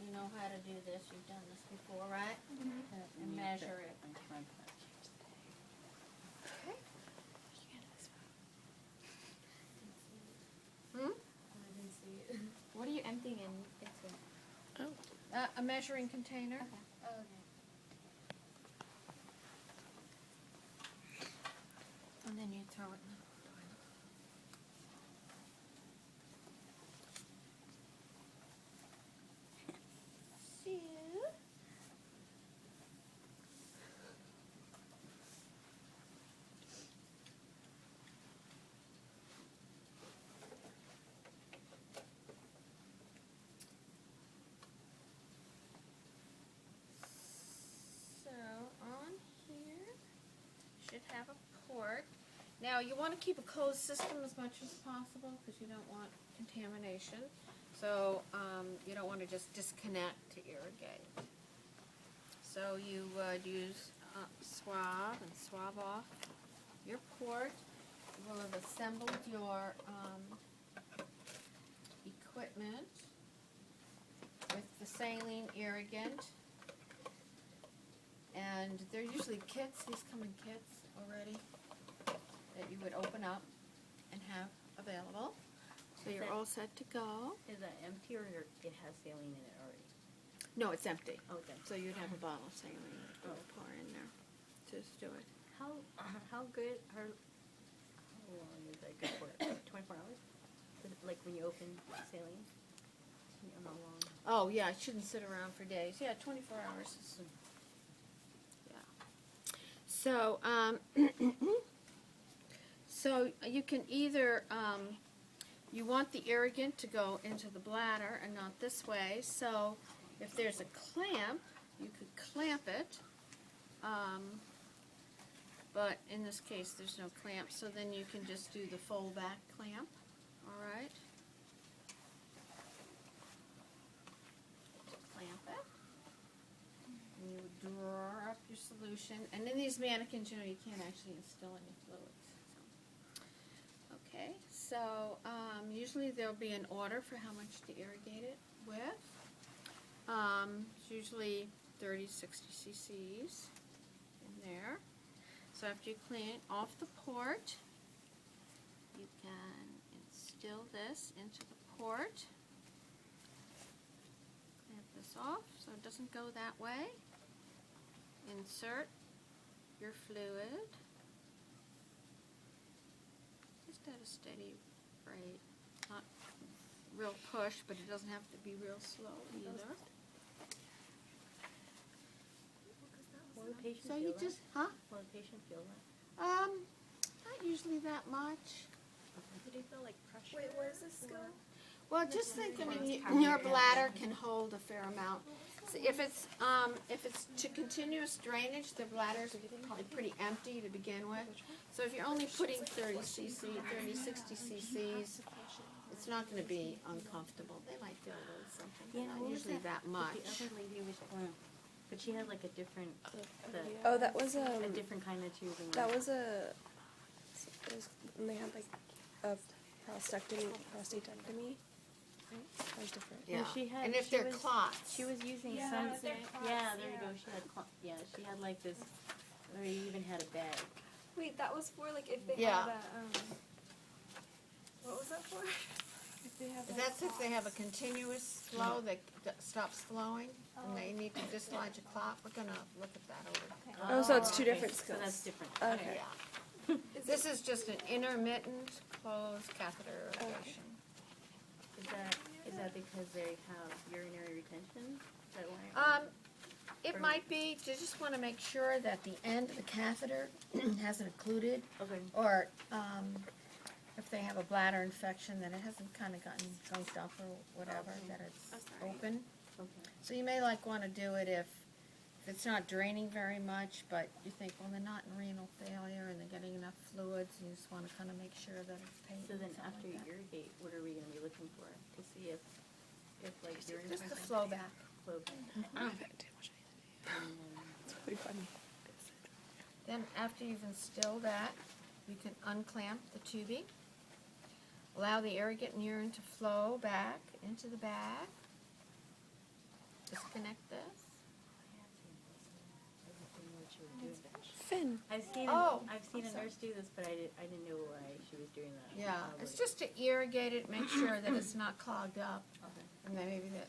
you know how to do this, you've done this before, right? And measure it. Okay. Hmm? I didn't see it. What are you emptying into? A measuring container. Okay. Okay. And then you throw it in the toilet. So on here, should have a port. Now you want to keep a closed system as much as possible because you don't want contamination. So you don't want to just disconnect to irrigate. So you would use swab and swab off your port. You will have assembled your equipment with the saline irrigant. And they're usually kits, these come in kits already, that you would open up and have available. So you're all set to go. Is that empty or it has saline in it already? No, it's empty. Oh, it's empty. So you'd have a bottle of saline that you would pour in there. Just do it. How good, how long is that good for? 24 hours? Is it like when you open saline? You know how long? Oh, yeah, it shouldn't sit around for days. Yeah, 24 hours is, yeah. So, so you can either, you want the irrigant to go into the bladder and not this way. So if there's a clamp, you could clamp it. But in this case, there's no clamp, so then you can just do the fold back clamp, all right? Clamp it. And you would draw up your solution. And in these mannequins, you know, you can't actually instill any fluids. So. Okay, so usually there'll be an order for how much to irrigate it with. It's usually 30, 60 cc's in there. So after you clean off the port, you can instill this into the port. Clamp this off so it doesn't go that way. Insert your fluid. Just at a steady rate. Not real push, but it doesn't have to be real slow either. What would the patient So feel you that? just, huh? What would the patient feel that? Not usually that much. Did he feel like pressure? Wait, where does this go? Well, just think, I mean, your bladder can hold a fair amount. So if it's to continuous drainage, the bladder's probably pretty empty to begin with. So if you're only putting 30 cc, 30, 60 cc's, it's not going to be uncomfortable. They might feel a little something, but not what was usually that The much. other lady was, but she had like a different, Oh, that was a different kind of tube. that was a. It was when they had like a prostatectomy. That was different. Yeah. Well, she had- And if she they're was- clots. She was using Yeah, some. they're clots, Yeah, there you yeah. go. She had, she had like this. Or you even had a bag. Wait, that was for like if they Yeah. had a what was that for? If they have like, That's if they have a clots. continuous flow that stops flowing and they need to dislodge a clot. We're going to look at that over. Oh, so it's two okay. different So skills. that's different. Okay. Yeah. This is just an intermittent closed catheter irrigation. Is that because they have urinary retention? Is that why? It might be, you just want to make sure that the end of the catheter hasn't occluded, Okay. or if they have a bladder infection, that it hasn't kind of gotten gunked up or whatever, that it's open. Okay. So you may want to do it if it's not draining very much, but you think, well, they're not in renal failure and they're getting enough fluids, and you just want to kind of make sure that it's patent. So then something after you like that. irrigate, what are we going to be looking for to see if like urine Just the presence- flow back. flow back? I bet too much. And It's pretty funny. Then after you've instilled that, you can unclamp the tubing. Allow the irrigant and urine to flow back into the bag. disconnect this. Finn. I've seen Oh, I've seen I'm a nurse do this, but I didn't know why she was doing that. Yeah, Probably. it's just to irrigate it, make sure that it's not clogged up, Okay. and then maybe that